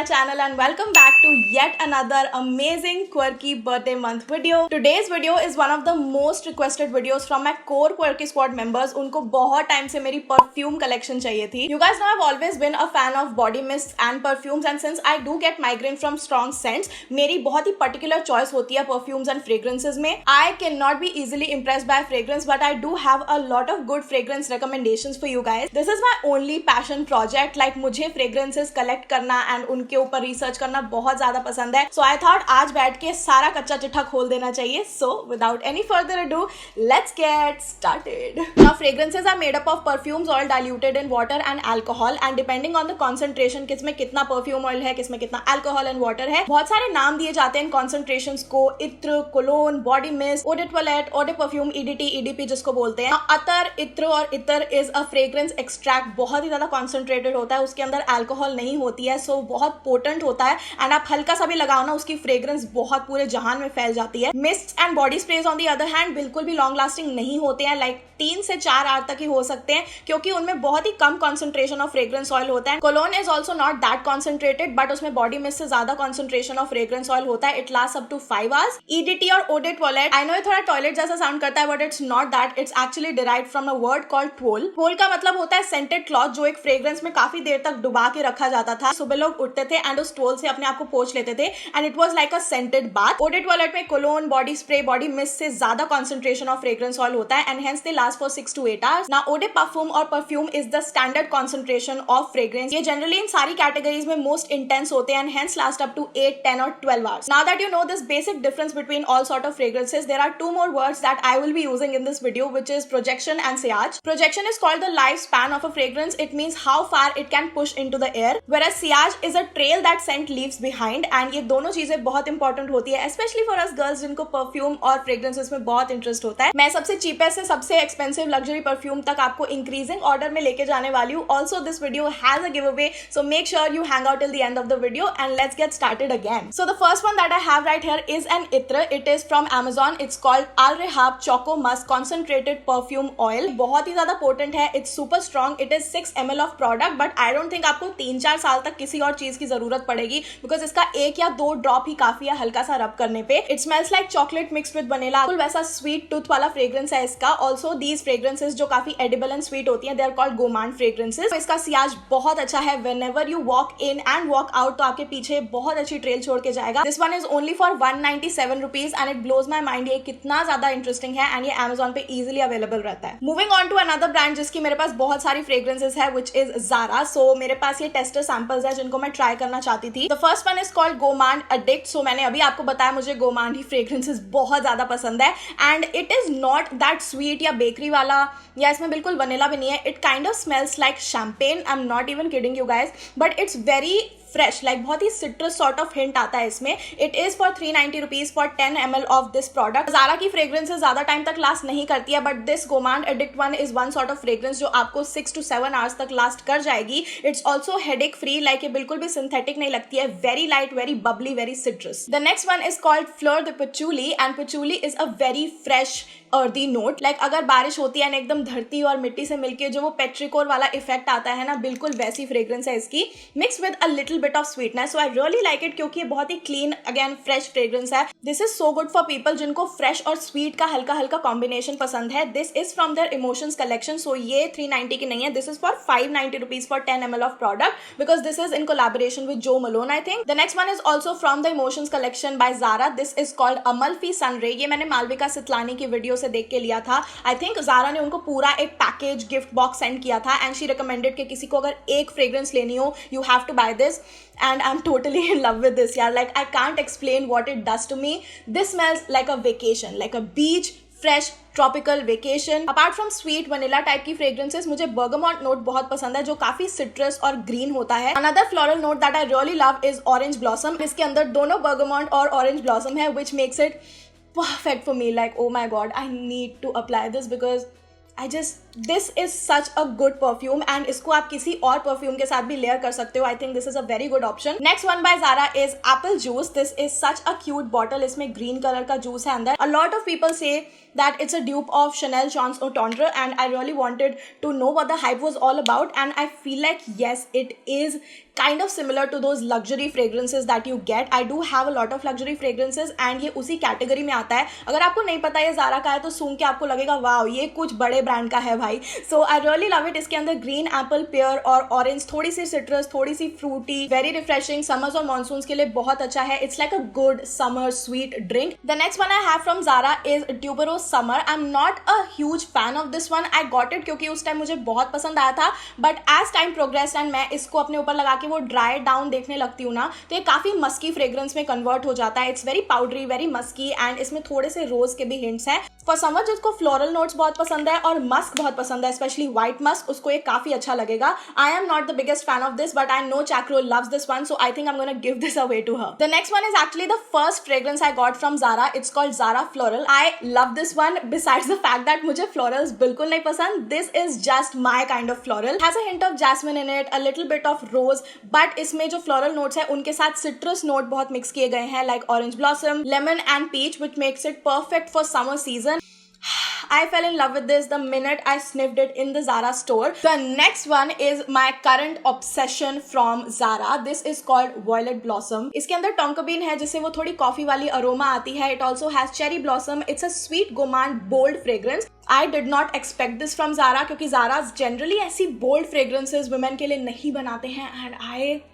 channel and welcome back to yet another amazing quirky birthday month video. Today's video is one of the most requested videos from my core quirky squad members. उनको बहुत time से मेरी perfume collection चाहिए थी. You guys know I've always been a fan of body mists and perfumes, and since I do get migraine from strong scents, मेरी बहुत ही particular choice होती है perfumes and fragrances में. I cannot be easily impressed by fragrance, but I do have a lot of good fragrance recommendations for you guys. This is my only passion project. Like मुझे fragrances collect करना and उनके ऊपर research करना बहुत ज्यादा पसंद है. So I thought आज बैठ के सारा कच्चा चिट्ठा खोल देना चाहिए. So without any further ado let's get started. Now fragrances are made up of perfumes oil diluted in water and alcohol, and depending on the concentration किसमें कितना परफ्यूम ऑयल है, किसमें कितना अल्कोहल एंड वाटर है, बहुत सारे नाम दिए जाते हैं इन कॉन्सेंट्रेशंस को. इत्र, cologne, body mist, eau de toilette, eau de perfume, EDT, EDP जिसको बोलते हैं. अतर, इत्र और इतर इज अ फ्रेग्रेंस एक्सट्रैक्ट. बहुत ही ज्यादा कॉन्सेंट्रेटेड होता है, उसके अंदर अल्कोहल नहीं होती है, सो बहुत पोटेंट होता है एंड आप हल्का सा भी लगाओ ना, उसकी फ्रेग्रेंस बहुत पूरे जहान में फैल जाती है. Mist and body sprays on the other hand बिल्कुल भी लॉन्ग लास्टिंग नहीं होते हैं. लाइक 3 से 4 आवर तक ही हो सकते हैं क्योंकि उनमें बहुत ही कम कॉन्सेंट्रेशन ऑफ फ्रेग्रेंस ऑयल होता है. Cologne is also not that concentrated, but उसमें बॉडी मिस्ट से ज्यादा कॉन्सेंट्रेशन ऑफ फ्रेग्रेंस ऑयल होता है. It last up to 5 hours. EDT और ओडे टॉयलेट, आई नो ये थोड़ा टॉयलेट जैसा साउंड करता है, but it's not that. It's actually derived from a word called toll. Toll का मतलब होता है सेंटेड क्लॉथ, जो एक फ्रेग्रेंस में काफी देर तक डुबा के रखा जाता था. सुबह लोग उठते थे एंड उस टोल से अपने आप को पोंछ लेते थे and it was like a scented bath. Eau de toilette में cologne, body spray, body mist से ज्यादा कॉन्सेंट्रेशन ऑफ फ्रेग्रेंस ऑयल होता है and hence they last for 6 to 8 hours. Now eau de perfume और perfume is the standard concentration of fragrance. ये generally इन सारी categories में मोस्ट इंटेंस होते हैं and hence last up to 8, 10 और 12 hours. Now that you know this basic difference between all sort of fragrances, there are 2 more words that I will be using in this video, which is projection and sillage. Projection is called the lifespan of a fragrance. It means how far it can push into the air, whereas sillage is a trail that scent leaves behind. And ये दोनों चीजें बहुत important होती है, specially for us girls जिनको perfume और fragrances में बहुत इंटरेस्ट होता है. मैं सबसे चीपेस्ट से सबसे एक्सपेंसिव लग्जरी परफ्यूम तक आपको इंक्रीजिंग ऑर्डर में लेके जाने वाली हूँ. Also this video has a giveaway, so make sure you hang out till the end of the video and let's get started again. So the first one that I have right here is an ittar. It is from Amazon. It's called Al Rehab Choco Musk Concentrated Perfume Oil. बहुत ही ज्यादा potent है. It's super strong. It is 6 ml of product, but I don't think आपको 3-4 साल तक किसी और चीज की जरूरत पड़ेगी बिकॉज इसका 1 या 2 ड्रॉप ही काफी है हल्का सा रब करने पे. It smells like chocolate mixed with vanilla. वैसा स्वीट टूथ वाला फ्रेग्रेंस है इसका. ऑल्सो दीज फ्रेग्रेंसेस जो काफी एडिबल एंड स्वीट होती हैं, they are called gourmand fragrances. तो इसका सियाज बहुत अच्छा है. Whenever you walk in and walk out तो आपके पीछे बहुत अच्छी ट्रेल छोड़ के जाएगा. This one is only for 197 rupees and it blows my mind. ये कितना ज्यादा इंटरेस्टिंग है एंड ये Amazon पे इजिली अवेलेबल रहता है. Moving on to another brand जिसकी मेरे पास बहुत सारी फ्रेग्रेंसेस है, विच इज Zara. सो मेरे पास ये टेस्टर सैंपल्स है जिनको मैं ट्राई करना चाहती थी. The first one is called gourmand addict. So मैंने अभी आपको बताया मुझे गोमांड ही फ्रेग्रेंसेस बहुत ज्यादा पसंद है and it is not that sweet या बेकरी वाला, या इसमें बिल्कुल वनीला भी नहीं है. It kind of smells like champagne. I am not even kidding you guys, but it's very fresh. Like बहुत ही सिट्रस सॉर्ट ऑफ हिंट आता है इसमें. It is for 390 rupees for 10 ml of this product. Zara की fragrances ज्यादा time तक last नहीं करती है, but this गोमांड addict one is one sort of fragrance जो आपको 6 to 7 hours तक लास्ट कर जाएगी. It's also headache free. Like ये बिल्कुल भी सिंथेटिक नहीं लगती है. Very light, very Babli, very citrus. The next one is called floor the पचूली and पचूली is a very fresh earthy note. Like अगर बारिश होती है ना एकदम धरती और मिट्टी से मिलके जो वो पेट्रिकोर वाला इफेक्ट आता है ना, बिल्कुल वैसी फ्रेग्रेंस है इसकी, mix with a little bit of sweetness. So I really like it क्योंकि ये बहुत ही क्लीन अगेन फ्रेश फ्रेग्रेंस है. This is so good for people जिनको फ्रेश और स्वीट का हल्का हल्का कॉम्बिनेशन पसंद है. This is from their emotions collection. So ये 390 की नहीं है. This is for 590 rupees for 10 ml of product because this is in collaboration with जो Malone I think. The next one is also from the emotions collection by Zara. This is called Amalfi sunray. ये मैंने मालविका सितलानी की video से देख के लिया था. I think Zara ने उनको पूरा एक पैकेज गिफ्ट बॉक्स सेंड किया था एंड शी रिकमेंडेड कि किसी को अगर एक फ्रेग्रेंस लेनी हो you have to buy this and I am totally in love with this यार. Like I can't explain what it does to me. This smells like a vacation, like a beach, fresh tropical vacation. Apart from sweet vanilla type की fragrances मुझे bergamot note बहुत पसंद है जो काफी citrus और green होता है. Another floral note that I really love is orange blossom. इसके अंदर दोनों बर्गमॉन्ट और ऑरेंज ब्लॉसम है विच makes it perfect for me. Like, oh my god, I need to apply this because I just this is such a good perfume and इसको आप किसी और perfume के साथ भी लेयर कर सकते हो. I think this is a very good option. Next one by Zara is Apple juice. This is such a cute bottle. इसमें ग्रीन कलर का जूस है अंदर. अ लॉट ऑफ पीपल से that it's a dupe of Chanel Chance Tendre and I really wanted to know what the hype was all about, and I feel like yes, it is kind of similar to those luxury fragrances that you get. I do have a lot of luxury fragrances and ये उसी category में आता है. अगर आपको नहीं पता ये Zara का है तो सूंघ के आपको लगेगा वाओ ये कुछ बड़े ब्रांड का है भाई. So I really love it. इसके अंदर ग्रीन एप्पल, पेयर और ऑरेंज, थोड़ी सी सिट्रस, थोड़ी सी फ्रूटी, वेरी रिफ्रेशिंग. समर्स और मानसून के लिए बहुत अच्छा है. It's like a good summer sweet drink. The next one I have from Zara is tuberose summer. I am not a huge fan of this one. I got it क्योंकि उस time मुझे बहुत पसंद आया था, but as time progress and मैं इसको अपने ऊपर लगा के वो ड्राई डाउन देखने लगती हूँ ना, तो ये काफी मस्की फ्रेग्रेंस में कन्वर्ट हो जाता है. It's very powdery, very musky and इसमें थोड़े से रोज के भी हिंट्स हैं. फॉर समर जिसको फ्लोरल नोट्स बहुत पसंद है और मस्क बहुत पसंद है, स्पेशली व्हाइट मस्क, उसको ये काफी अच्छा लगेगा. I am not the biggest fan of this, but I know चैक्रो loves this one, so I think I am gonna give this away to her. The next one is actually the first fragrance I got from Zara. It's called Zara Floral. I love this one besides the fact that मुझे florals बिल्कुल नहीं पसंद. This is just my kind of floral. Has a hint of jasmine in it, a little bit of rose, but इसमें जो floral notes है उनके साथ citrus note बहुत मिक्स किए गए हैं, like orange blossom, lemon and peach, which makes it perfect for summer season. I fell in love with this the minute I sniffed it in the Zara store. The next one is my current obsession from Zara. This is called Violet Blossom. इसके अंदर tonka bean है जिससे वो थोड़ी coffee वाली aroma आती है. It also has cherry blossom. It's a sweet gourmand bold fragrance. I did not expect this from Zara क्योंकि Zara generally ऐसी bold fragrances women के लिए नहीं बनाते हैं and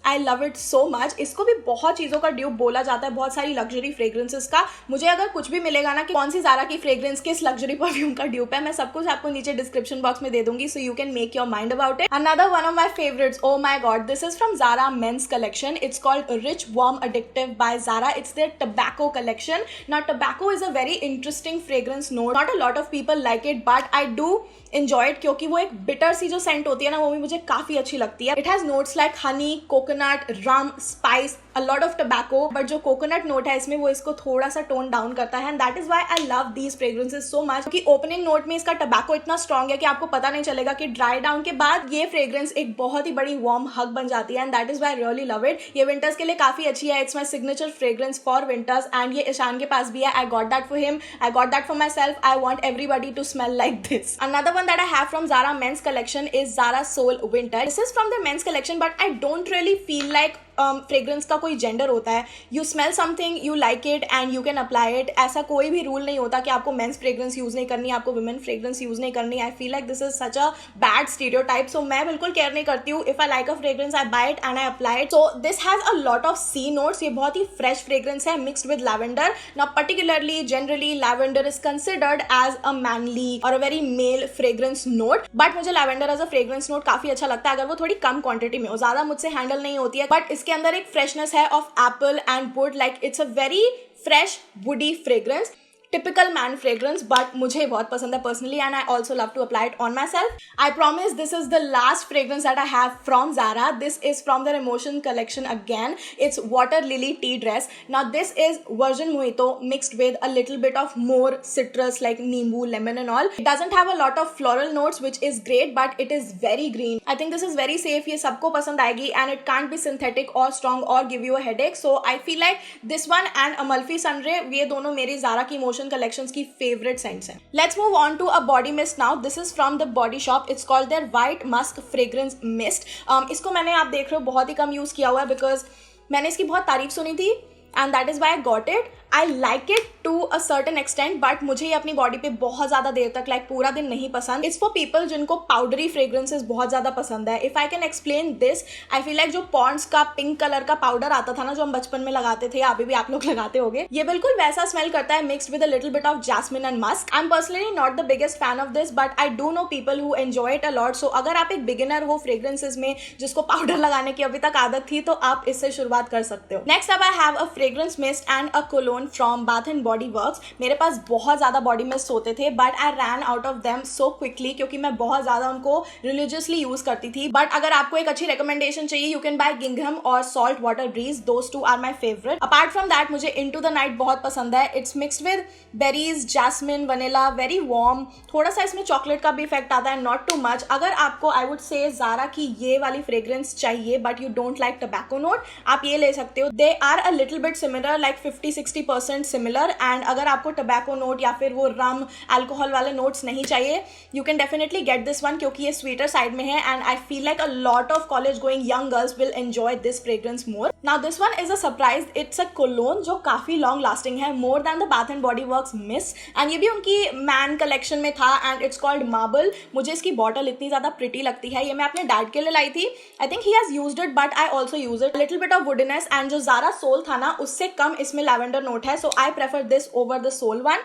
I love it so much. इसको भी बहुत चीज़ों का ड्यूप बोला जाता है, बहुत सारी लग्जरी फ्रेग्रेंसेस का. मुझे अगर कुछ भी मिलेगा ना कि कौन सी Zara की फ्रेग्रेंस किस लग्जरी परफ्यूम का ड्यूप है, मैं सब कुछ आपको नीचे डिस्क्रिप्शन बॉक्स में दे दूंगी, so you can make your mind about it. Another one of my favourites, oh my god, this is from Zara men's collection. It's called Rich Warm Addictive by Zara. It's their tobacco collection. Now tobacco is a very interesting fragrance note. Not a lot of people like it, but I do enjoy it क्योंकि वो एक bitter सी जो Saint होती है ना, वो भी मुझे काफी अच्छी लगती है. It has notes like Honey, coconut, rum, spice, a lot of tobacco, but जो कोकोनट नोट है इसमें वो इसको थोड़ा सा टोन डाउन करता है and that is why I love these fragrances so much. क्योंकि ओपनिंग नोट में इसका टबैको इतना स्ट्रॉन्ग है कि आपको पता नहीं चलेगा कि ड्राई डाउन के बाद ये फ्रेग्रेंस एक बहुत ही बड़ी वार्म हग बन जाती है and that is why I really love it. ये विंटर्स के लिए काफी अच्छी है. It's my signature fragrance for winters and ये ईशान के पास भी है. I got that for him, I got that for myself. I want everybody to smell like this. Another one that I have from Zara men's collection is Zara Soul Winter. This is from the men's collection, but I don't really feel like fragrance का कोई gender होता है. You smell something, you like it and you can apply it. ऐसा कोई भी rule नहीं होता कि आपको मेंस फ्रेग्रेंस यूज नहीं करनी, आपको वुमेन फ्रेग्रेंस यूज नहीं करनी. I feel like this is such a bad stereotype, so मैं बिल्कुल केयर नहीं करती हूँ. If I like a fragrance I buy it and I apply it. So this has a lot of sea notes. ये बहुत ही fresh fragrance है mixed with lavender. Now particularly generally lavender is considered as a manly और a very male fragrance note, but मुझे lavender as a fragrance note काफी अच्छा लगता है अगर वो थोड़ी कम क्वांटिटी में हो. ज्यादा मुझसे हैंडल नहीं होती है, बट इसके अंदर एक फ्रेशनेस है of apple and wood. Like it's a very fresh woody fragrance, typical man fragrance, but मुझे बहुत पसंद है personally and I also love to apply it on myself. I promise this is the last fragrance that I have from Zara. This is from their Emotion collection again. It's Water Lily Tea Dress. Now this is Virgin Mojito mixed with a little bit of more citrus like nimbu, lemon and all. It doesn't have a lot of floral notes which is great, but it is very green. I think this is very safe. ये सबको पसंद आएगी and it can't be synthetic or strong or give you a headache. So I feel like this one and Amalfi Sunray, ये दोनों मेरी Zara की Emotion collections की favorite scents हैं. Let's move on to a body mist now. This is from the Body Shop. It's called their White Musk Fragrance Mist. इसको मैंने आप देख रहे हो बहुत ही कम यूज किया हुआ है because मैंने इसकी बहुत तारीफ सुनी थी and that is why I got it. I like it to a certain extent, but मुझे ये अपनी बॉडी पे बहुत ज़्यादा देर तक like पूरा दिन नहीं पसंद. It's for people जिनको powdery fragrances बहुत ज़्यादा पसंद है. If I can explain this, I feel like जो Pond's का पिंक कलर का पाउडर आता था ना जो हम बचपन में लगाते थे, अभी भी आप लोग लगाते होंगे, ये बिल्कुल वैसा स्मेल करता है mixed with a little bit of jasmine and musk. I'm personally not the biggest fan of this, but I do know people who enjoy it a lot. So अगर आप एक beginner हो fragrances में जिसको powder लगाने की अभी तक आदत थी तो आप इससे शुरुआत कर सकते हो. Next up I have a fragrance mist and a cologne. cologne from Bath and Body Works. मेरे पास बहुत ज़्यादा बॉडी मिस्ट होते थे but I ran out of them so quickly क्योंकि मैं बहुत ज़्यादा उनको रिलीजियसली यूज़ करती थी. बट अगर आपको एक अच्छी रिकमेंडेशन चाहिए यू कैन बाय गिंघम और salt water breeze. Those two are my favourite. Apart from that मुझे इनटू द नाइट बहुत पसंद है. It's mixed with berries, jasmine, vanilla, very warm. थोड़ा सा इसमें चॉकलेट का भी इफेक्ट आता है, नॉट टू मच. अगर आपको आई वुड से ज़ारा की ये वाली फ्रेग्रेंस चाहिए but you don't like tobacco note, आप ये ले सकते हो. They are a little bit similar, like 50-60% similar. And अगर आपको टबैको नोट या फिर वो रम अल्कोहल वाले नोट्स नहीं चाहिए you can definitely get this one क्योंकि ये स्वीटर साइड में है. And I feel like a lot of college going young girls will enjoy this fragrance more. Now this one is a surprise. It's a cologne जो काफी long lasting है, more than the Bath and Body Works mist. And ये भी उनकी man collection में था and it's called marble. मुझे इसकी बॉटल इतनी ज्यादा प्रिटी लगती है. ये मैं अपने डैड के लिए लाई थी. I think he has used it but I also use it. Little bit of woodness and जो ज़ारा सोल था ना उससे कम इसमें लैवेंडर नोट है. So I prefer this over the soul one.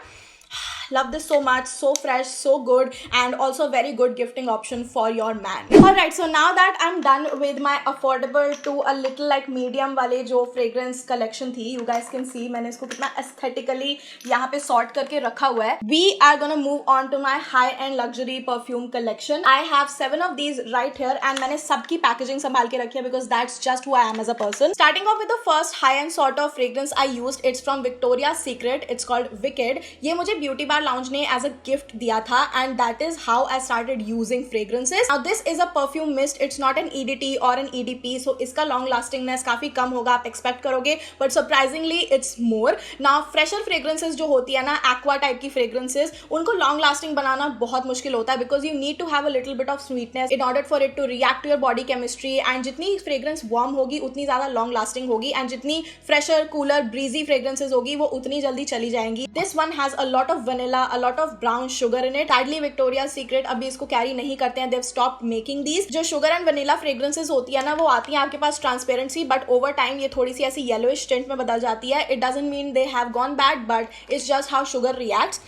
Love this so much, so fresh, so good, and also very good gifting option for your man. Alright, so now that I'm done with my affordable to a little like medium वाले जो fragrance collection थी, you guys can see मैंने इसको कितना aesthetically यहाँ पे sort करके रखा हुआ है. We are gonna move on to my high-end luxury perfume collection. I have 7 of these right here, and मैंने सबकी packaging संभाल के रखी है because that's just who I am as a person. Starting off with the first high-end sort of fragrance I used, it's from Victoria's Secret. It's called Wicked. ये मुझे Beauty Bar Lounge ने as a gift दिया था and that is how I started using fragrances. Now this is a perfume mist. It's not an EDT और an EDP, so इसका long lastingness काफी कम होगा आप एक्सपेक्ट करोगे but surprisingly it's more. Now fresher fragrances जो होती है ना, एक्वा टाइप की फ्रेग्रेंसेस, उनको लॉन्ग लास्टिंग बनाना बहुत मुश्किल होता है because you need to have a little bit of sweetness in order for it to react to your body chemistry. And जितनी फ्रेग्रेंस वार्म होगी उतनी ज्यादा लॉन्ग लास्टिंग होगी एंड जितनी फ्रेशर कूलर ब्रीजी फ्रेग्रेंसेस होगी वो उतनी जल्दी चली जाएंगी. This one has a lot of vanilla, a lot of brown sugar in it. Sadly Victoria's Secret अभी इसको कैरी नहीं करते हैं. They've stopped making these. जो शुगर एंड वनीला फ्रेग्रेंसेस होती है ना वो आती हैं आपके पास ट्रांसपेरेंसी बट ओवर टाइम ये थोड़ी सी ऐसी येलोइश टिंट में बदल जाती है. It doesn't mean they have gone bad but it's just how sugar reacts.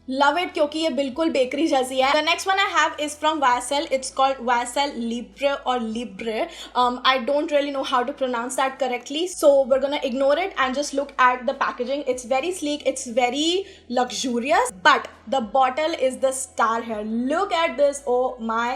Love it क्योंकि ये बिल्कुल बेकरी जैसी है. The next one I have is from YSL. It's called YSL Libre और Libre. I don't really know how to pronounce that correctly, so we're gonna ignore it and just look at the packaging. It's very sleek, it's very luxurious, but the bottle is the star here. Look at this, oh my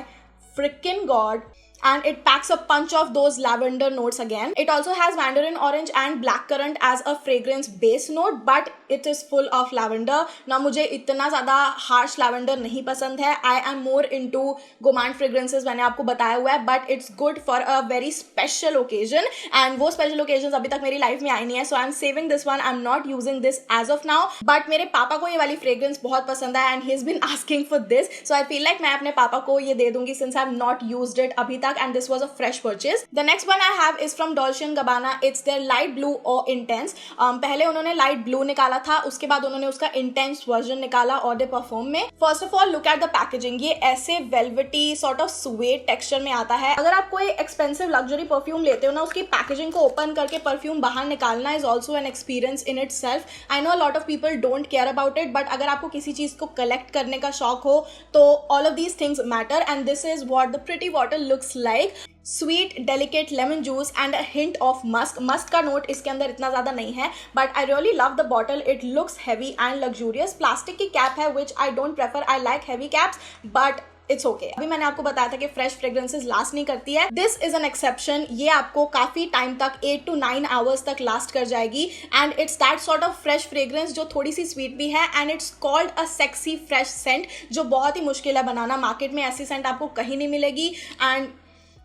freaking god. And it packs a punch of those lavender notes again. It also has mandarin orange and blackcurrant as a fragrance base note, but it is full of lavender. Now मुझे इतना ज़्यादा harsh lavender नहीं पसंद है. I am more into gourmand fragrances, मैंने आपको बताया हुआ है, but it's good for a very special occasion. And वो special occasions अभी तक मेरी life में आई नहीं है, so I'm saving this one. I'm not using this as of now. But मेरे पापा को ये वाली fragrance बहुत पसंद है and he's been asking for this, so I feel like मैं अपने पापा को ये दे दूंगी since I've not used it अभी तक. And this was a fresh purchase. The next one I have is from Dolce & Gabbana. It's their light blue or intense. पहले उन्होंने light blue निकाला था, उसके बाद उन्होंने उसका intense version निकाला Eau de Parfum में. First of all, look at the packaging. ये ऐसे velvety sort of suede texture में आता है. अगर आप कोई expensive luxury perfume लेते हो ना, उसकी packaging को open करके perfume बाहर निकालना is also an experience in itself. I know a lot of people don't care about it, but अगर आपको किसी चीज को collect करने का शौक हो तो all of these things matter, and this is what the pretty bottle looks like. Sweet, delicate lemon juice and a hint of musk. Musk का नोट इसके अंदर इतना ज़्यादा नहीं है, but I really love the bottle. It looks heavy and luxurious. Plastic की cap है, which I don't prefer. I like heavy caps, but it's okay. अभी मैंने आपको बताया था कि फ्रेश फ्रेग्रेंसेस लास्ट नहीं करती है. This is an exception. ये आपको काफी टाइम तक 8 to 9 आवर्स तक लास्ट कर जाएगी and it's that sort of fresh fragrance जो थोड़ी सी स्वीट भी है and it's called a sexy fresh scent जो बहुत ही मुश्किल है बनाना. मार्केट में ऐसी सेंट आपको कहीं नहीं मिलेगी. And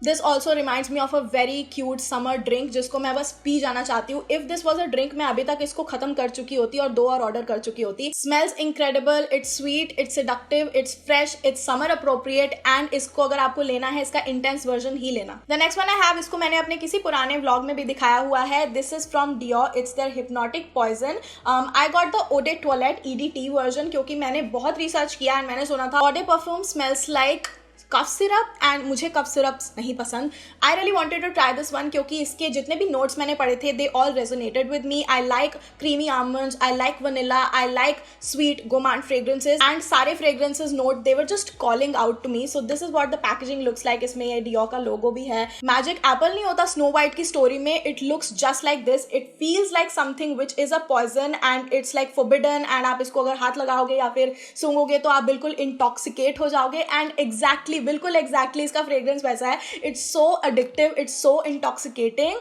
this also reminds me of a very cute summer drink जिसको मैं बस पी जाना चाहती हूँ. If this was a drink मैं अभी तक इसको खत्म कर चुकी होती और 2 और ऑर्डर कर चुकी होती. Smells incredible, it's sweet, it's seductive, it's fresh, it's summer appropriate and इसको अगर आपको लेना है इसका इंटेंस वर्जन ही लेना. The next one I have, इसको मैंने अपने किसी पुराने व्लॉग में भी दिखाया हुआ है. This is from Dior. It's their Hypnotic Poison. I got the Eau de Toilette EDT version क्योंकि मैंने बहुत रिसर्च किया एंड मैंने सुना था Eau de Parfum smells like cough syrup, and मुझे कफ सिरप्स नहीं पसंद. I really wanted to try this one क्योंकि इसके जितने भी नोट्स मैंने पढ़े थे they all resonated with me. I like creamy almonds, I like vanilla, I like sweet gourmand fragrances, and सारे fragrances note they were just calling out to me. So this is what the packaging looks like. इसमें ये Dior का लोगो भी है. Magic apple नहीं होता Snow White की story में, it looks just like this. It feels like something which is a poison and it's like forbidden, and आप इसको अगर हाथ लगाओगे या फिर सूंघोगे तो आप बिल्कुल इंटॉक्सिकेट हो जाओगे. एंड एग्जैक्टली बिल्कुल एग्जैक्टली इसका फ्रेग्रेंस वैसा है. It's so addictive, it's so intoxicating.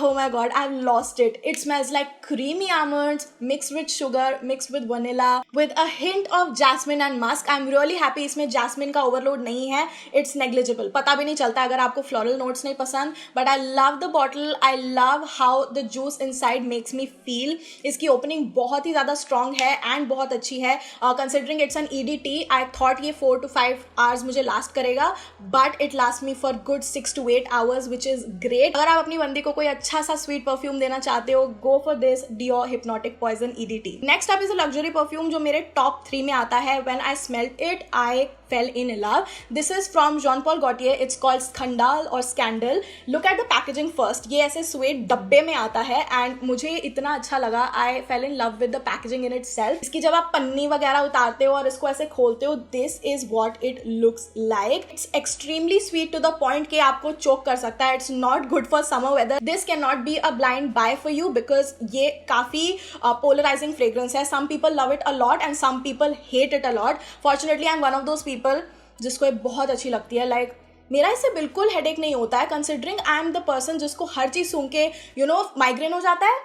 Oh my god, I've lost it. It smells like creamy almonds mixed with sugar, mixed with vanilla, with a hint of jasmine and musk. I'm really happy इसमें jasmine का overload नहीं है. It's negligible. पता भी नहीं चलता अगर आपको floral notes नहीं पसंद. But I love the bottle. I love how the juice inside makes me feel. इसकी opening बहुत ही ज़्यादा strong है and बहुत अच्छी है. Considering it's an EDT, I thought ये 4 to 5 hours मुझे last करेगा. But it lasts me for good 6 to 8 hours, which is great. अगर आप अपनी बंदी को कोई अच्छा सा स्वीट परफ्यूम देना चाहते हो, go for this Dior Hypnotic Poison EDT. Next up is a luxury perfume जो मेरे टॉप 3 में आता है. When I smelled it I fell in love. This is from Jean Paul Gaultier. It's called Scandal or Scandal. Look at the packaging first. ये ऐसे sweat डब्बे में आता है एंड मुझे इतना अच्छा लगा. I fell in love with the packaging in itself. इसकी जब आप पन्नी वगैरह उतारते हो और इसको ऐसे खोलते हो, this is what it looks like. It's extremely sweet to the point कि आपको चोक कर सकता है. It's not good for summer weather. This cannot be a blind buy for you because ये काफी polarizing fragrance है. Some people love it a lot and some people hate it a lot. Fortunately, I'm one of those people जिसको ये बहुत अच्छी लगती है. Like मेरा इससे बिल्कुल हेडेक नहीं होता है considering I am the person जिसको हर चीज़ सुन के माइग्रेन हो जाता है.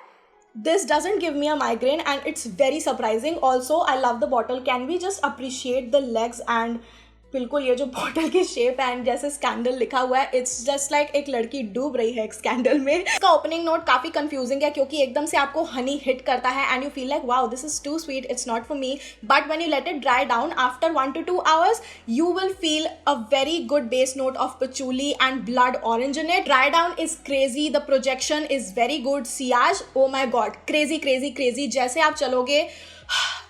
This doesn't give me a migraine and it's very surprising. Also, I love the bottle. Can we just appreciate the legs and बिल्कुल ये जो बॉटल की शेप एंड जैसे स्कैंडल लिखा हुआ है, इट्स जस्ट लाइक एक लड़की डूब रही है एक स्कैंडल में. इसका ओपनिंग नोट काफी कंफ्यूजिंग है क्योंकि एकदम से आपको हनी हिट करता है and you feel like wow this is too sweet, it's not for me. But when you let it dry down after 1 to 2 hours you will feel a very good base note of patchouli and blood orange in it. Dry down is crazy, the projection is very good. Sillage, oh my god, crazy crazy crazy. जैसे आप चलोगे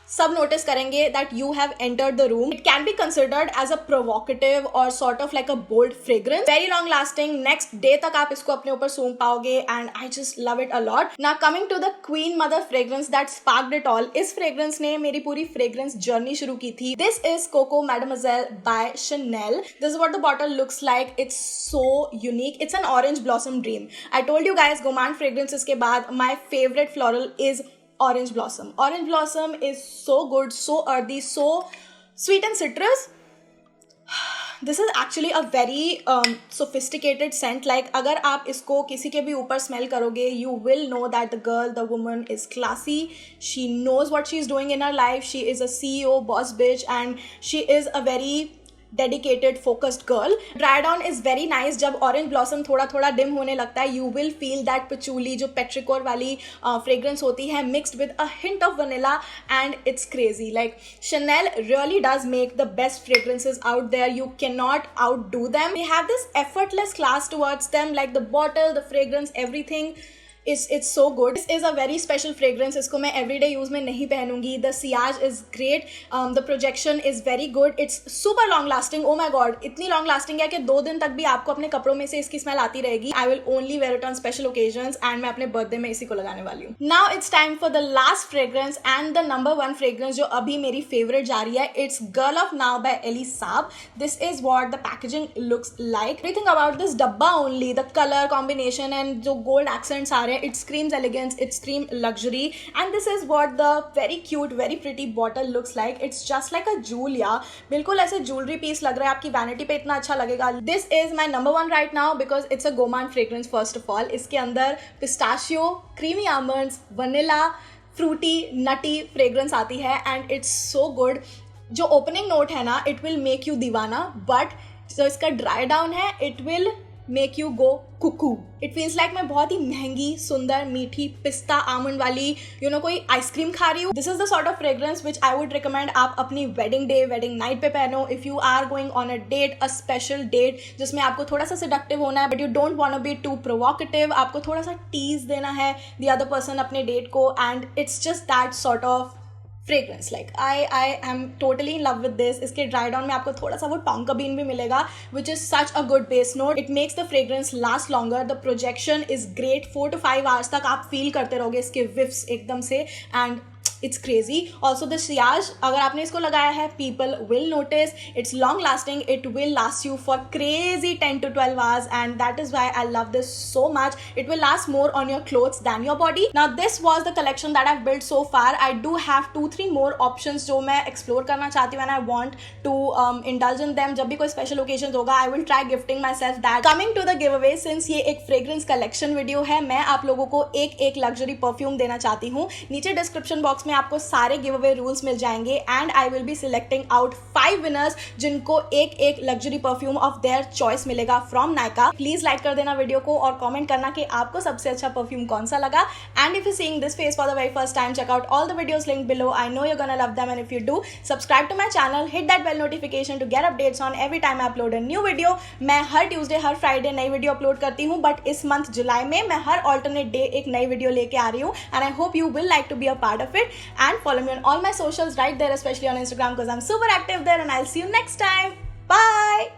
सब notice करेंगे that you have entered the room. It can be considered as a provocative और sort of like a bold fragrance. Very long lasting, next day तक आप इसको अपने ऊपर सूंघ पाओगे and I just love it a lot. Now coming to the queen mother fragrance that sparked it all. इस fragrance ने मेरी पूरी फ्रेग्रेंस जर्नी शुरू की थी. This is Coco Mademoiselle by Chanel. This is what the bottle looks like. It's so unique. It's an orange blossom dream. I told you guys gourmand fragrances के बाद my favorite floral is Orange Blossom. Orange Blossom is so good, so earthy, so sweet and citrus. This is actually a very sophisticated scent. Like अगर आप इसको किसी के भी ऊपर smell करोगे, you will know that the girl, the woman is classy. She knows what she is doing in her life. She is a CEO, boss bitch, and she is a very dedicated focused girl. Dry down is very nice. जब orange blossom थोड़ा थोड़ा dim होने लगता है you will feel that पचूली जो पेट्रिकोर वाली fragrance होती है mixed with a hint of vanilla and it's crazy. Like Chanel really does make the best fragrances out there. You cannot outdo them. They have this effortless class towards them, like the bottle, the fragrance, everything. It's so good. This is a very special fragrance. इसको मैं everyday use में नहीं पहनूंगी. The sillage is great. The projection is very good. It's super long lasting. Oh my god, इतनी long lasting है कि 2 दिन तक भी आपको अपने कपड़ों में से इसकी स्मेल आती रहेगी. I will only wear it on special occasions and मैं अपने बर्थडे में इसी को लगाने वाली हूँ. Now it's time for the last fragrance and the number 1 fragrance जो अभी मेरी favorite जा रही है. It's Girl of Now by Elie Saab. This is what the packaging looks like. Everything about this डब्बा only, the color combination and जो gold accents आ रहे हैं, it screams elegance, it screams luxury, and this is what the very cute, very pretty bottle looks like. It's just like a jewel, yeah. बिल्कुल ऐसे jewelry piece लग रहा है, आपकी vanity पे इतना अच्छा लगेगा. This is my number 1 right now because it's a gourmand fragrance first of all. इसके अंदर pistachio, creamy almonds, vanilla, fruity, nutty fragrance आती है and it's so good. जो opening note है ना, it will make you दीवाना, but जो इसका dry down है, it will make you go cuckoo. It feels like मैं बहुत ही महंगी सुंदर मीठी पिस्ता आमंड वाली कोई आइसक्रीम खा रही हूँ. This is the sort of fragrance which I would recommend आप अपनी वेडिंग डे वेडिंग नाइट पे पहनो. If you are going on a date, a special date जिसमें आपको थोड़ा सा सेडक्टिव होना है but you don't want to be too provocative. आपको थोड़ा सा टीज देना है द अदर पर्सन अपने डेट को and it's just that sort of fragrance like I am totally in love with this. इसके ड्राई डाउन में आपको थोड़ा सा वो टोंका बीन भी मिलेगा which is such a good base note. It makes the fragrance last longer. The projection is great. 4 to 5 hours तक आप फील करते रहोगे इसके विफ्स एकदम से. And it's crazy. Also the Ciaz, अगर आपने इसको लगाया है, people will notice. It's long lasting. It will last you for crazy 10 to 12 hours and that is why I love this so much. It will last more on your clothes than your body. Now this was the collection that I build so far. I do have 2-3 more options जो मैं explore करना चाहती हूँ and I want to indulge in them. जब भी कोई special occasion होगा I will try gifting myself that. Coming to the giveaway, since ये एक फ्रेग्रेंस कलेक्शन वीडियो है, मैं आप लोगों को एक लग्जरी परफ्यूम देना चाहती हूँ. नीचे डिस्क्रिप्शन बॉक्स में आपको सारे गिव अवे रूल्स मिल जाएंगे and I will be selecting out 5 winners जिनको एक luxury perfume of their choice मिलेगा फ्रॉम नायका. प्लीज लाइक कर देना वीडियो को और कमेंट करना कि आपको सबसे अच्छा परफ्यूम कौन सा लगा. And if you seeing this face for the very first time, check out all the videos linked below. I know you're gonna love them, and if you do, subscribe to my channel, hit that bell notification to get updates on every time I upload a new video. मैं हर Tuesday हर Friday नई video upload करती हूँ, but इस month जुलाई में मैं हर alternate day एक नई video लेके आ रही हूँ and I hope you will like to be a part of it. And follow me on all my socials right there, especially on Instagram because I'm super active there, and I'll see you next time. Bye.